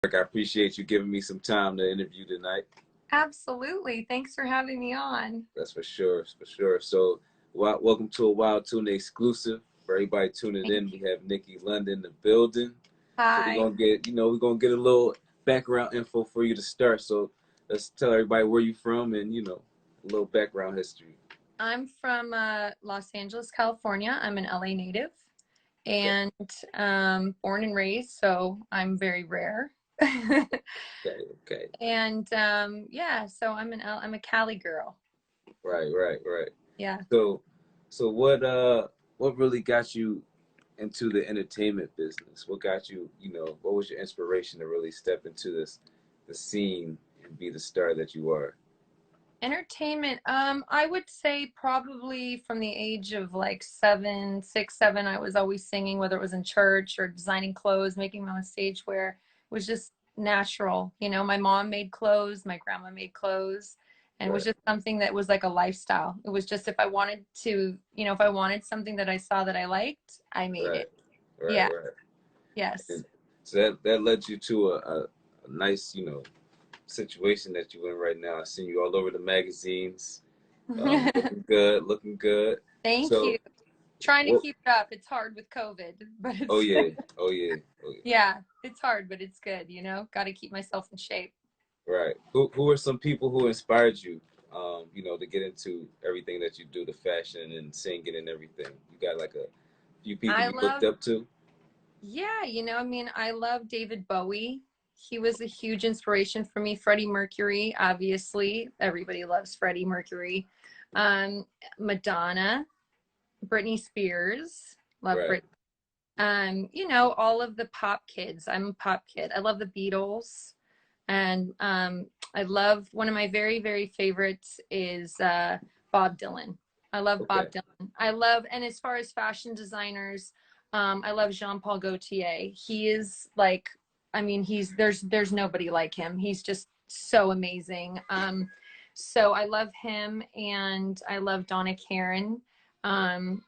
I appreciate you giving me some time to interview tonight. Absolutely. Thanks for having me on. That's for sure, for sure. So, welcome to a Wild Tuna exclusive. For everybody tuning Thank in, we you. have Nikki Lund in the building. So we're Hi. gonna get, we're gonna get a little background info for you to start. So let's tell everybody where you from and a little background history. I'm from Los Angeles, California. I'm an LA native Okay, and born and raised, so I'm very rare. okay, okay. And yeah, so I'm a Cali girl. Right, right, right. Yeah. So, what really got you into the entertainment business? What got you, what was your inspiration to really step into the scene and be the star that you are? Entertainment, I would say probably from the age of like 7, 6, 7, I was always singing, whether it was in church or designing clothes, making my own stage wear. It was just natural. My mom made clothes, my grandma made clothes, and it was Right, just something that was like a lifestyle. It was just if I wanted to, if I wanted something that I saw that I liked, I made right, it. right, Yeah. right. Yes. And so that led you to a nice, situation that you in right now. I see you all over the magazines, looking good, looking good. Thank you. So, Trying to what? keep it up. It's hard with COVID, but Oh it's yeah, oh yeah, oh yeah. yeah, it's hard, but it's good, Got to keep myself in shape. Right. Who are some people who inspired you, to get into everything that you do, the fashion and singing and everything? You got like a few people I you looked love, up to? yeah, I love David Bowie. He was a huge inspiration for me. Freddie Mercury, obviously. Everybody loves Freddie Mercury. Um, Madonna, Britney Spears, love Right. Britney. All of the pop kids. I'm a pop kid. I love the Beatles. And I love one of my very, very favorites is Bob Dylan. I love Okay. Bob Dylan. I love, and as far as fashion designers, I love Jean Paul Gaultier. He is like, I mean, there's nobody like him. He's just so amazing. So I love him, and I love Donna Karan. Um,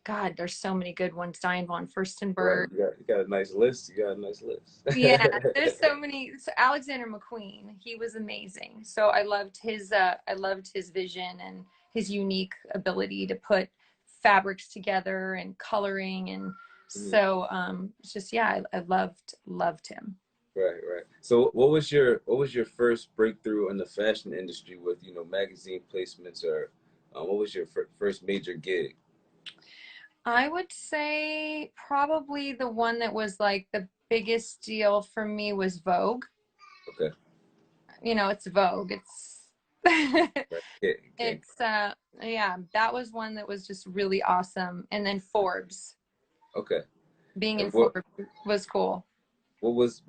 God, there's so many good ones. Diane von Right. Furstenberg. You got a nice list. You got a nice list. Yeah, there's so many. So Alexander McQueen, he was amazing. So I loved his vision and his unique ability to put fabrics together and coloring, and Mhm. so it's just yeah, I loved him. Right, right. So what was your first breakthrough in the fashion industry with, magazine placements or what was your first major gig? I would say probably the one that was like the biggest deal for me was Vogue. Okay. It's Vogue. It's Right. Okay. Okay. it's yeah, that was one that was just really awesome. And then Forbes, Okay. being in And what Forbes was cool. what was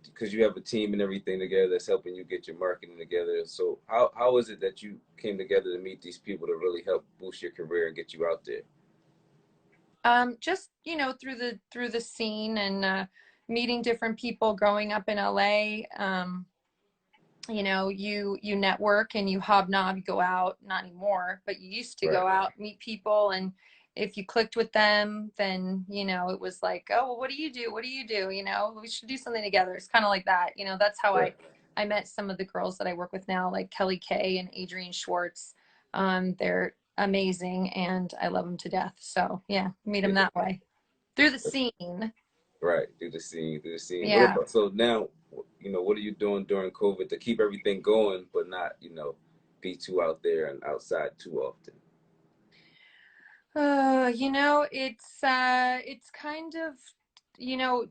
because you have a team and everything together that's helping you get your marketing together. So how is it that you came together to meet these people to really help boost your career and get you out there? Just, through the scene and meeting different people growing up in LA. You network and you hobnob, you go out, not anymore, but you used to Right. go out, meet people, and if you clicked with them, then it was like, oh, well, what do you do? What do you do? We should do something together. It's kind of like that. That's how Right. I met some of the girls that I work with now, like Kelly Kay and Adrienne Schwartz. They're amazing and I love them to death. So yeah, meet them Yeah. that way through the scene. Right. Do the scene. Do the scene. What Yeah. about so now? What are you doing during COVID to keep everything going, but not be too out there and outside too often? It's kind of,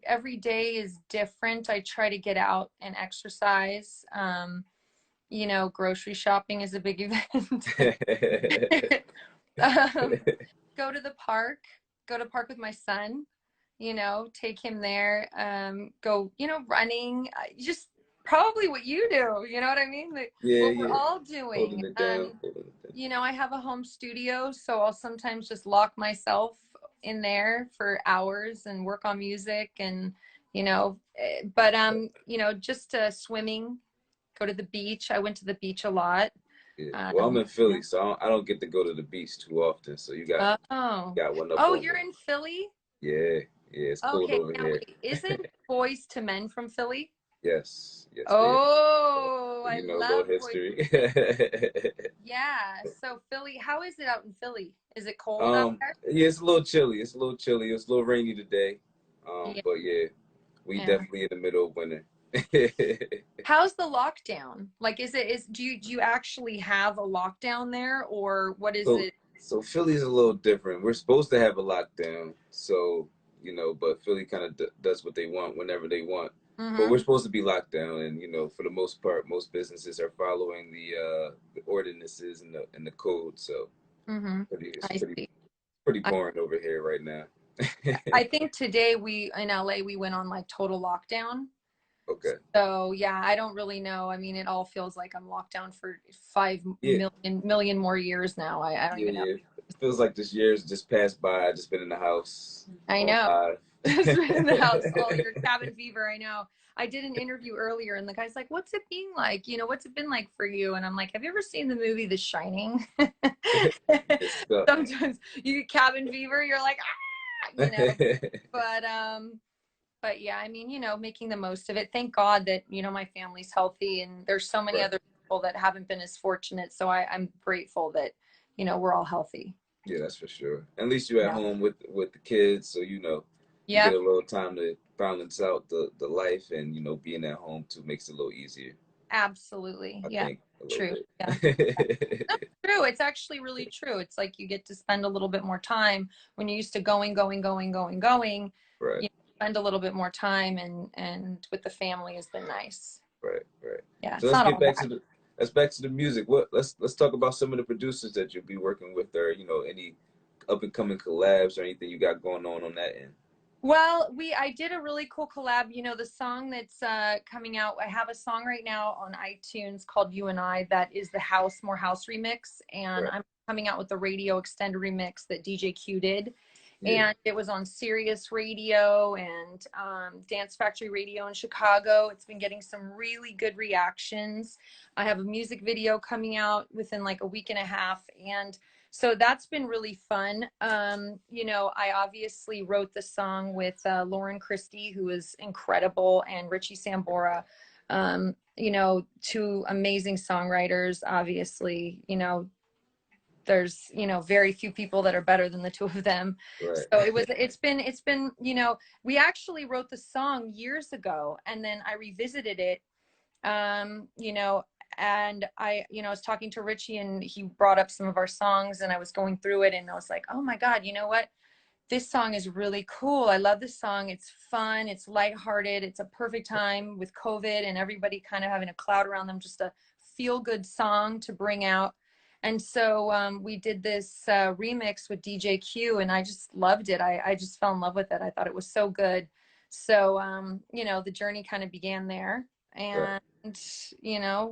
every day is different. I try to get out and exercise. Grocery shopping is a big event. um, go to the park, go to park with my son, take him there, go, running, just probably what you do, you know what I mean? Like, Yeah, what we're yeah. all doing. Holding it down, holding it down. I have a home studio, so I'll sometimes just lock myself in there for hours and work on music and, just swimming, go to the beach. I went to the beach a lot. Yeah. Well, I'm Um, in Philly, so I don't get to go to the beach too often. So you got oh, got one up oh, on you're me. in Philly? Yeah, yeah. It's cold Okay, over now here. wait, isn't Boys to Men from Philly? Yes, yes, they are. Oh, I You know, a love little Boys. history. Yeah. So Philly, how is it out in Philly? Is it cold out there? Yeah, it's a little chilly. It's a little chilly. It's a little rainy today. Yeah. But yeah, we Yeah. definitely in the middle of winter. How's the lockdown? Like, do you actually have a lockdown there, or what is So, it? so Philly's a little different. We're supposed to have a lockdown, so but Philly kind of does what they want whenever they want. But we're Mm-hmm. supposed to be locked down, and for the most part, most businesses are following the ordinances and the code. So, Mm-hmm. it's I see. pretty I, boring over here right now. I think today we in LA we went on like total lockdown. Okay. So yeah, I don't really know. I mean, it all feels like I'm locked down for five Yeah. million more years now. I don't Yeah. even know. Yeah. It feels like this year's just passed by. I just been in the house I on know. live. Just in the house, all your cabin fever. I know. I did an interview earlier, and the guy's like, "What's it being like? What's it been like for you?" And I'm like, "Have you ever seen the movie The Shining?" It's stuck. Sometimes you get cabin fever. You're like, ah, But but yeah, I mean, making the most of it. Thank God that my family's healthy, and there's so many Right. other people that haven't been as fortunate. So I'm grateful that we're all healthy. Yeah, that's for sure. At least you're at Yeah. home with the kids, so you get Yeah. a little time to balance out the life, and being at home too makes it a little easier. Absolutely. I Yeah. think a little True. Yeah. bit. That's true. It's actually really true. It's like you get to spend a little bit more time when you're used to going. Right, Spend a little bit more time and with the family has been nice. right. Yeah. So It's not all bad. let's back to the music. Let's talk about some of the producers that you'll be working with, or any up and coming collabs or anything you got going on that end. Well, I did a really cool collab. The song that's coming out. I have a song right now on iTunes called "You and I" that is the More House remix, and Right. I'm coming out with the radio extended remix that DJ Q did, Yeah. and it was on Sirius Radio and Dance Factory Radio in Chicago. It's been getting some really good reactions. I have a music video coming out within like a week and a half, and so that's been really fun. I obviously wrote the song with Lauren Christie, who is incredible, and Richie Sambora. Two amazing songwriters. Obviously, there's very few people that are better than the two of them. Right. So it's been we actually wrote the song years ago, and then I revisited it. um, you know, and I was talking to Richie and he brought up some of our songs and I was going through it and I was like, oh my God, you know what? This song is really cool. I love this song. It's fun. It's lighthearted. It's a perfect time with COVID and everybody kind of having a cloud around them, just a feel good song to bring out. And so we did this remix with DJ Q and I just loved it. I just fell in love with it. I thought it was so good. So, the journey kind of began there. Right. And,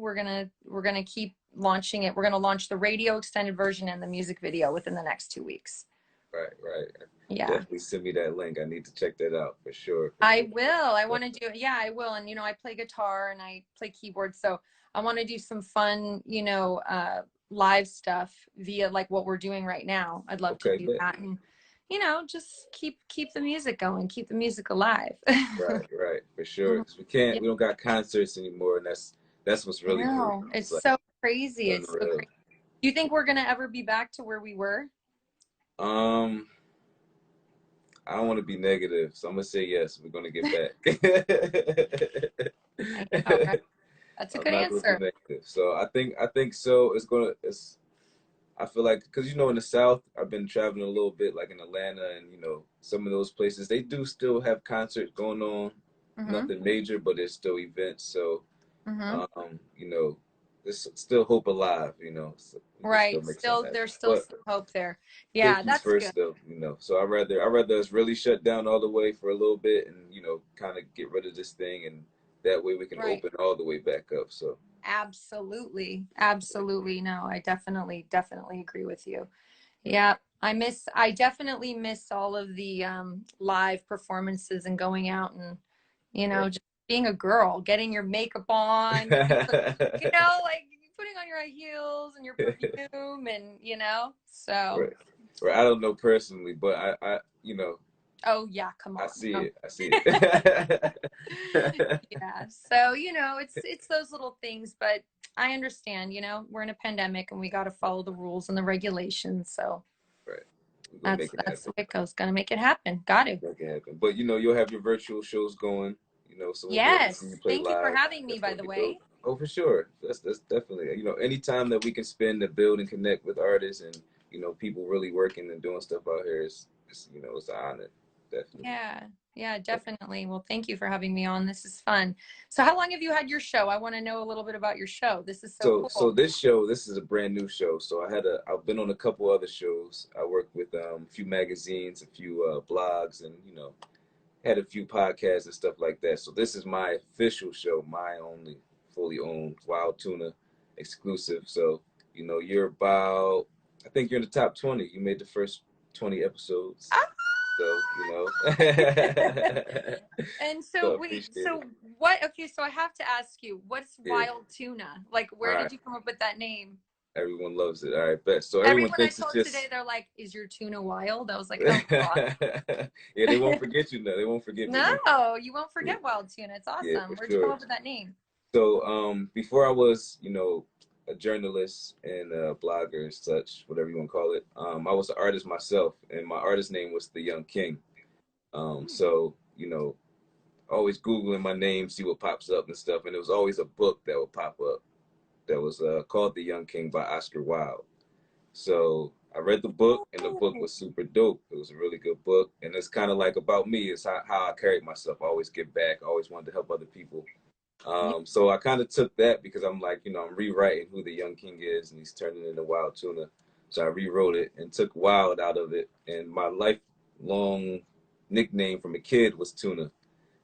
we're gonna keep launching it. We're gonna launch the radio extended version and the music video within the next 2 weeks. Right. Yeah. Definitely send me that link. I need to check that out for sure. I will. I want to do it. Yeah, I will. And I play guitar and I play keyboard, so I want to do some fun, live stuff via like what we're doing right now. I'd love to Okay, do bet. that and just keep the music going, keep the music alive. Right, for sure. 'Cause Yeah, we don't got concerts anymore, and that's what's I really hurting. know. It's It's like so crazy. It's so unreal. crazy. Do you think we're gonna ever be back to where we were? Um, I don't want to be negative, so I'm gonna say yes. We're gonna get back. I know, right? That's a I'm good not gonna be answer. negative. So I think so. It's I feel like because in the South, I've been traveling a little bit, like in Atlanta, and some of those places they do still have concerts going on. Mm-hmm. Nothing major, but there's still events. So Mm-hmm. there's still hope alive. So we can still Right. make something Still, happen. there's still But some hope there. Yeah, safety's that's good. first, though. So I rather us really shut down all the way for a little bit, and kind of get rid of this thing, and that way we can Right. open all the way back up. So Absolutely. Absolutely. No, I definitely agree with you. Yeah. I definitely miss all of the live performances and going out and, right, just being a girl, getting your makeup on, like putting on your high heels and your perfume and, so right, right. I don't know personally, but I Oh yeah, come I on. see No. it. I see it. Yeah. So, it's those little things, but I understand, we're in a pandemic and we got to follow the rules and the regulations. So Right. We're gonna that's make it that's happen. the way it goes. Gonna make it happen. Got to. Make it happen. But you'll have your virtual shows going. So we'll be able to see you Yes. play Thank you for live. having me, That's by gonna the be dope. way. Oh, for sure. That's definitely anytime that we can spend to build and connect with artists and people really working and doing stuff out here is it's an honor. Definitely. Yeah. Yeah, definitely. Well, thank you for having me on. This is fun. So, how long have you had your show? I want to know a little bit about your show. This is so So cool. this is a brand new show. So I've been on a couple other shows. I worked with a few magazines, a few blogs, and had a few podcasts and stuff like that. So this is my official show, my only fully owned Wild Tuna exclusive. So you're about, I think you're in the top 20. You made the first 20 episodes. So And so so I wait, appreciate so it. what, okay, so I have to ask you, what's Yeah. Wild Tuna? Like, All where right. did you come up with that name? Everyone loves it. All right, bet. So everyone Everyone I thinks it's told today, just they're like, is your tuna wild? I was like, oh God. yeah, they won't forget you now. They won't forget me now. No, you won't Yeah, forget Wild Tuna. It's yeah, awesome. for Where'd you come sure. up with that name? So, before I was, a journalist and a blogger and such, whatever you want to call it, I was an artist myself, and my artist name was The Young King. So, always Googling my name, see what pops up and stuff, and it was always a book that would pop up that was called The Young King by Oscar Wilde. So I read the book, and the book Oh, was super dope. It was a really good book, and it's kind of like about me. It's how I carried myself. I always give back. I always wanted to help other people. yeah. So I kind of took that because I'm like, I'm rewriting who the Young King is, and he's turning into Wild Tuna. So I rewrote it and took Wild out of it. And my lifelong nickname from a kid was Tuna,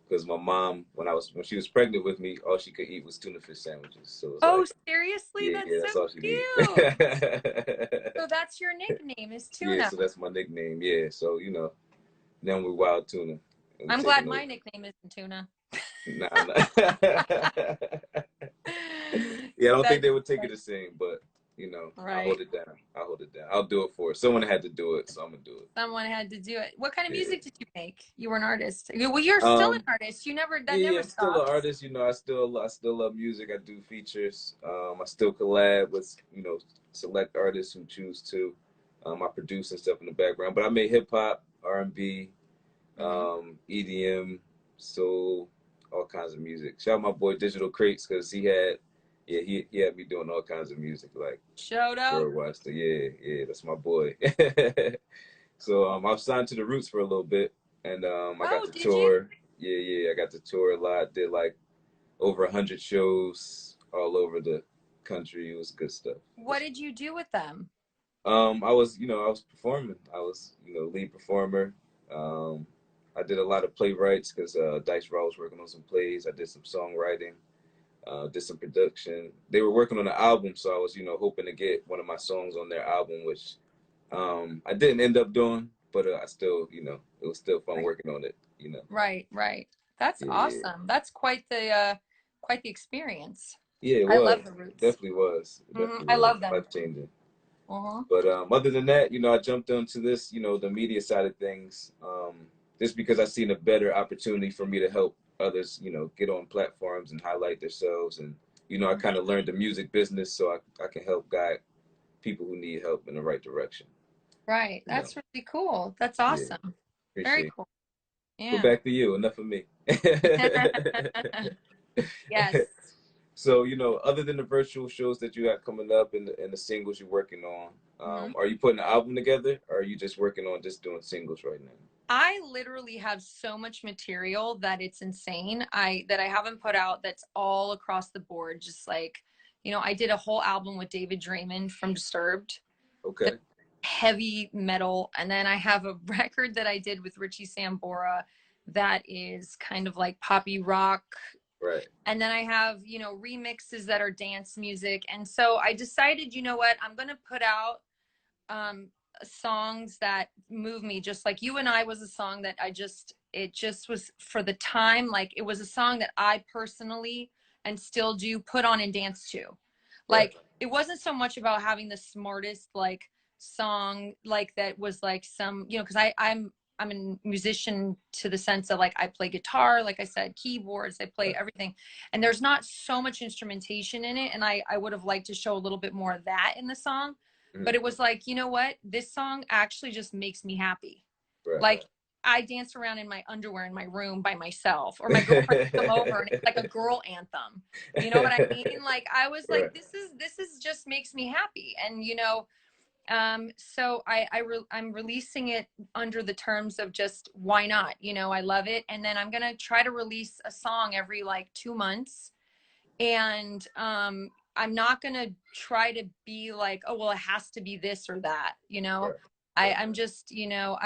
because my mom, when she was pregnant with me, all she could eat was tuna fish sandwiches. So it was Oh, like, seriously? yeah, That's yeah, so that's all she'd eat. cute. So that's your nickname is Yeah, Tuna. so that's my nickname. Yeah, so now we're Wild Tuna, and we're I'm glad taking my over. nickname isn't Tuna. Nah, nah. Yeah, I don't think That's they would take it funny. the same, but I Right. hold it down. I hold it down. I'll do it for it. Someone had to do it, so I'm gonna do it. Someone had to do it. What kind of Yeah. music did you make? You were an artist. Well, you're still an Um. artist. That Yeah, never I'm still an stops. artist. I still love music. I do features. I still collab with select artists who choose to. I produce and stuff in the background, but I made hip hop, R&B, Hmm. EDM, soul, all kinds of music. Shout out my boy Digital Crates because he had me doing all kinds of music like Showed out. worldwide. So yeah, that's my boy. So I was signed to the Roots for a little bit, and I got Oh, to did you? tour. Yeah, I got to tour a lot. Did like over 100 shows all over the country. It was good stuff. What did you do with them? I was performing. I was lead performer. Um, I did a lot of playwrights because Dice Raw was working on some plays. I did some songwriting. Did some production. They were working on an album, so I was hoping to get one of my songs on their album, which I didn't end up doing, but I still, it was still fun Right. working on it. Right, right. That's Yeah, awesome. That's quite the experience. yeah, it I love was. the It Roots. definitely was. It definitely I was love them. life changing. Uh-huh. But other than that, I jumped onto this, the media side of things, just because I seen a better opportunity for me to help others, get on platforms and highlight themselves, and I kind of learned the music business, so I can help guide people who need help in the right direction. Right. You know, That's really cool. That's yeah, awesome. Very appreciate it. cool. But Yeah. back to you. Enough of me. Yes. So, other than the virtual shows that you got coming up and the singles you're working on, Mhm. are you putting an album together, or are you just working on just doing singles right now? I literally have so much material that it's insane. I haven't put out that's all across the board. Just like, I did a whole album with David Draymond from Disturbed, the Okay. heavy metal, and then I have a record that I did with Richie Sambora that is kind of like poppy rock. Right. And then I have, remixes that are dance music. And so I decided, you know what, I'm going to put out um songs that move me, just like You and I was a song that it just was for the time, like it was a song that I personally and still do put on and dance to. Right. Like it wasn't so much about having the smartest like song like that was like some, because I'm I'm a musician to the sense of like, I play guitar, like I said, keyboards, I play everything. And there's not so much instrumentation in it. And I would have liked to show a little bit more of that in the song. But it was like, you know what? This song actually just makes me happy. Right. Like I dance around in my underwear in my room by myself, or my girlfriend come over and it's like a girl anthem. You know what I mean? Like I was like, this is just makes me happy. And you know, so I'm releasing it under the terms of just why not? You know, I love it. And then I'm gonna try to release a song every like 2 months. And I'm not gonna try to be like, oh well, it has to be this or that, you know. I'm just, you know,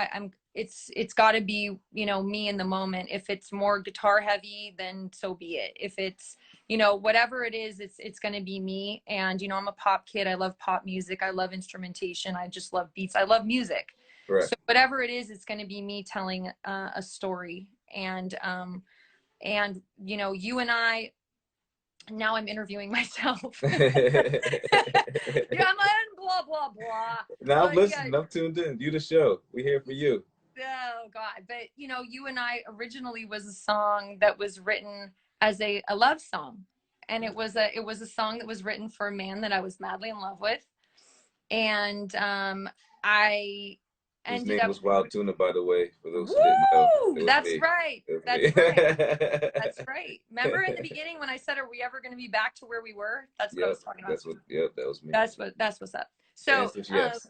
it's got to be, you know, me in the moment. If it's more guitar heavy, then so be it. If it's, you know, whatever it is, it's going to be me. And, you know, I'm a pop kid. I love pop music. I love instrumentation. I just love beats. I love music. Right. So whatever it is, it's going to be me telling a story. And, you know, you and I, now I'm interviewing myself. Yeah, I'm like, blah, blah, blah. Now I'm listening. I'm tuned in. You the show. We here for you. Oh God. But you know, you and I originally was a song that was written as a love song. And it was a song that was written for a man that I was madly in love with. And I His ended name up was Wilde Tuna, by the way, for those who didn't know. That's me. right. That's right. That's right. Remember in the beginning when I said, are we ever going to be back to where we were? That's what I was talking about. That was me. That's what's up. So yes.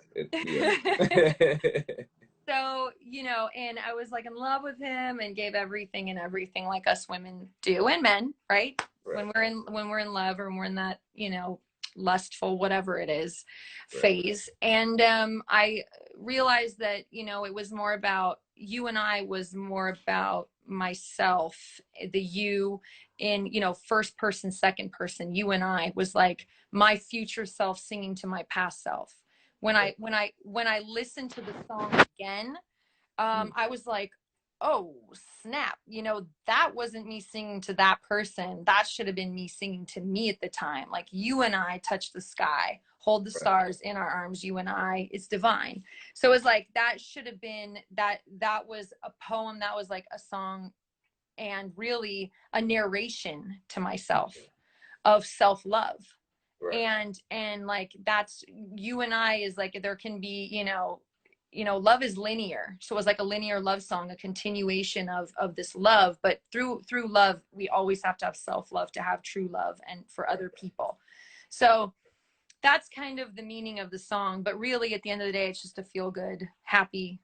So, you know, and I was like in love with him and gave everything and everything like us women do, and men, right? When we're in love, or when we're in that, you know, lustful, whatever it is, phase. And I realized that, you know, it was more about you and I was more about myself, the you in, you know, first person, second person. You and I was like my future self singing to my past self. When I listened to the song again, I was like, oh snap, you know, that wasn't me singing to that person. That should have been me singing to me at the time. Like, you and I touch the sky, hold the stars in our arms, you and I, it's divine. So it was like, that should have been that was a poem, that was like a song, and really a narration to myself of self-love. And like, that's you and I is like, there can be, you know, love is linear. So it was like a linear love song, a continuation of this love, but through love, we always have to have self-love to have true love and for other people. So that's kind of the meaning of the song. But really at the end of the day, it's just a feel good, happy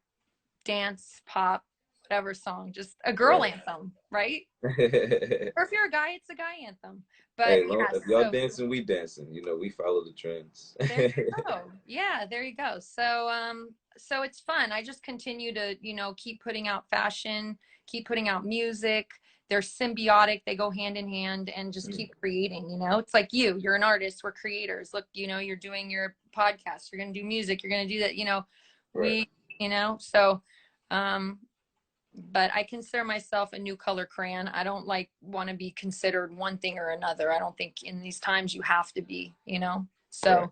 dance, pop, whatever song, just a girl anthem, right? Or if you're a guy, it's a guy anthem. But hey, if y'all dancing, we dancing. You know, we follow the trends. There you go. Yeah, there you go. So it's fun. I just continue to, you know, keep putting out fashion, keep putting out music. They're symbiotic. They go hand in hand, and just keep creating, you know. It's like you're an artist, we're creators. Look, you know, you're doing your podcast, you're going to do music, you're going to do that, you know. We, you know, so but I consider myself a new color crayon. I don't want to be considered one thing or another. I don't think in these times you have to be, you know. So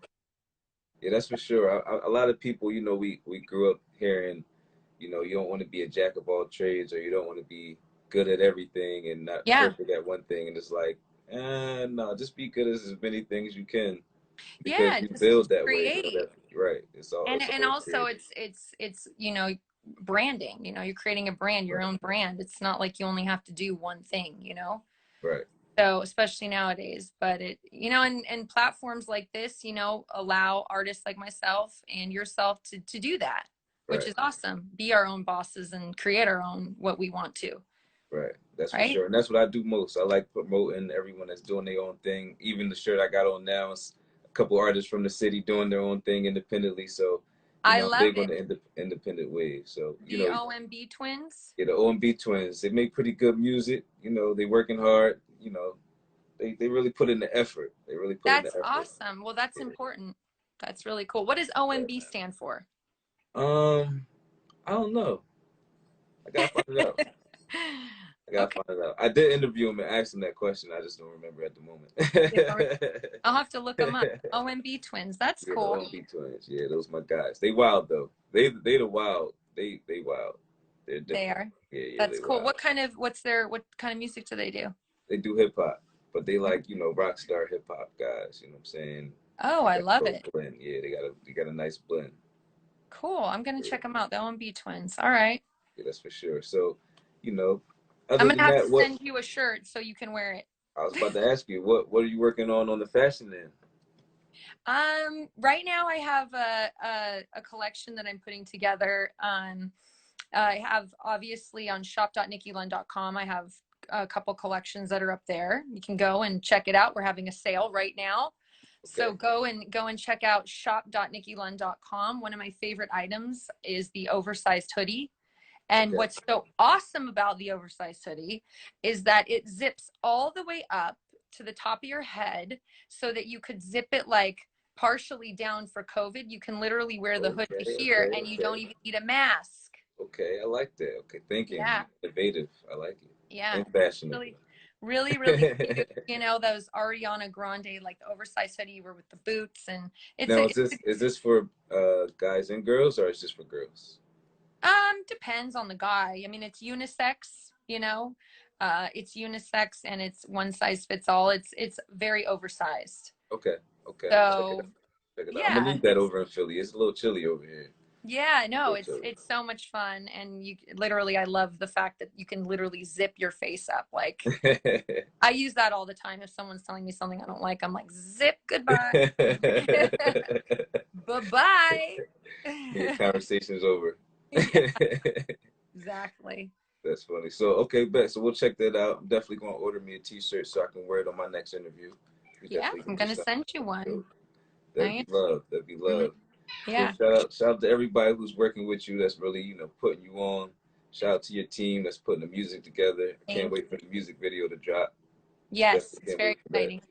yeah, that's for sure. A lot of people, you know, we grew up hearing, you know, you don't want to be a jack of all trades, or you don't want to be good at everything and not perfect at one thing. And it's like, no, just be good at as many things you can. Because you build that way. You know, right. It's all, and also it's you know, branding. You know, you're creating a brand, your own brand. It's not like you only have to do one thing, you know. Right. So especially nowadays, but it, you know, and platforms like this, you know, allow artists like myself and yourself to do that, which is awesome. Be our own bosses and create our own what we want to. Right. That's for sure. And that's what I do most. I like promoting everyone that's doing their own thing. Even the shirt I got on now is a couple artists from the city doing their own thing independently. So I love big on the independent wave. So you know, OMB twins. Yeah, the OMB twins. They make pretty good music. You know, they working hard. You know, they really put in the effort. They really put in the effort. That's awesome. Well, that's important. That's really cool. What does OMB stand for? I don't know. I gotta find it out. Find it out. I did interview him and ask him that question. I just don't remember at the moment. I'll have to look them up. OMB twins. That's cool. OMB twins. Yeah, those my guys. They wild though. They the wild. They wild. They're different. They are. Yeah, That's they cool. wild. What kind of music do they do? They do hip hop, but they like, rock star hip hop guys. You know what I'm saying? Oh, I love it. Blend. Yeah, they got a nice blend. Cool. I'm gonna Yeah, check them out. The OMB twins. All right. yeah, that's for sure. So, I'm other gonna than have that, to what send you a shirt so you can wear it. I was about to ask you, what are you working on the fashion end? Right now I have a collection that I'm putting together. I have obviously on shop.nikkilund.com. I have a couple collections that are up there. You can go and check it out. We're having a sale right now. So Okay. go and check out shop.nikkilund.com. One of my favorite items is the oversized hoodie. And Okay. what's so awesome about the oversized hoodie is that it zips all the way up to the top of your head so that you could zip it like partially down for COVID. You can literally wear the hoodie here and you don't even need a mask. Okay, I like that. Okay, thinking Yeah. innovative. I like it. Yeah. And fashionable. Really cute. Those Ariana Grande, like the oversized hoodie you wear with the boots. And Now, is this for guys and girls, or is this for girls? depends on the guy. I mean, it's unisex, it's unisex and it's one size fits all. It's very oversized. Okay. So Check it out. I'm gonna yeah, need that over in Philly. It's a little chilly over here. yeah, no, Little chilly. it's so much fun. And I love the fact that you can literally zip your face up. Like I use that all the time. If someone's telling me something I don't like, I'm like, zip, goodbye. Bye-bye. Yeah, conversation's over. Yeah, exactly. That's funny. So okay, bet. So we'll check that out. I'm definitely gonna order me a t-shirt so I can wear it on my next interview. Yeah, I'm gonna send you one. That'd be love. That'd be love. Yeah. So shout out to everybody who's working with you. That's really, putting you on. Shout out to your team that's putting the music together. Can't wait for the music video to drop. Yes, it's very exciting.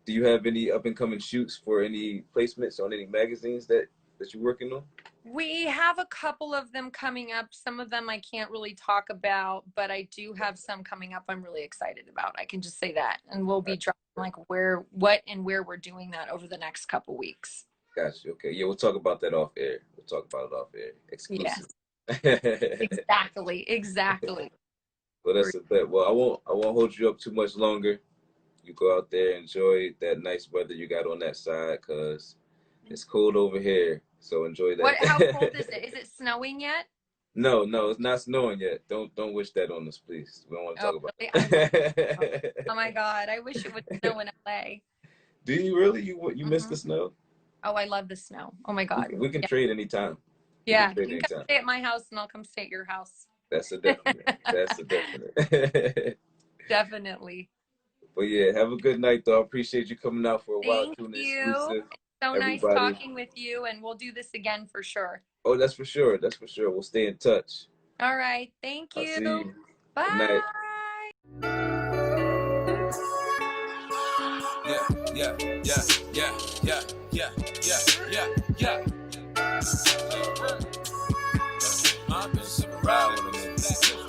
Do you have any up and coming shoots for any placements on any magazines that you're working on? We have a couple of them coming up. Some of them I can't really talk about, but I do have some coming up I'm really excited about. I can just say that. And we'll be dropping like where we're doing that over the next couple weeks. Gotcha. Okay. Yeah, we'll talk about that off air. We'll talk about it off air. Exclusive. Yes. Exactly. Well, that's a bet. Well, I won't hold you up too much longer. You go out there, enjoy that nice weather you got on that side, cause it's cold over here. So enjoy that. How cold is it? Is it snowing yet? No, it's not snowing yet. Don't wish that on us, please. We don't want to talk about it. Oh my God, I wish it would snow in LA. Do you really? You miss the snow? Oh, I love the snow. Oh my God. We can trade anytime. Yeah, you can come stay at my house and I'll come stay at your house. That's a definite. That's a definite. Definitely. But yeah, have a good night though. I appreciate you coming out for a Wilde Tuna exclusive. So nice talking with you, and we'll do this again for sure. Oh, that's for sure. That's for sure. We'll stay in touch. All right. Thank you. I'll see you. Bye. Good night. Yeah. I've been sitting around with a nigga.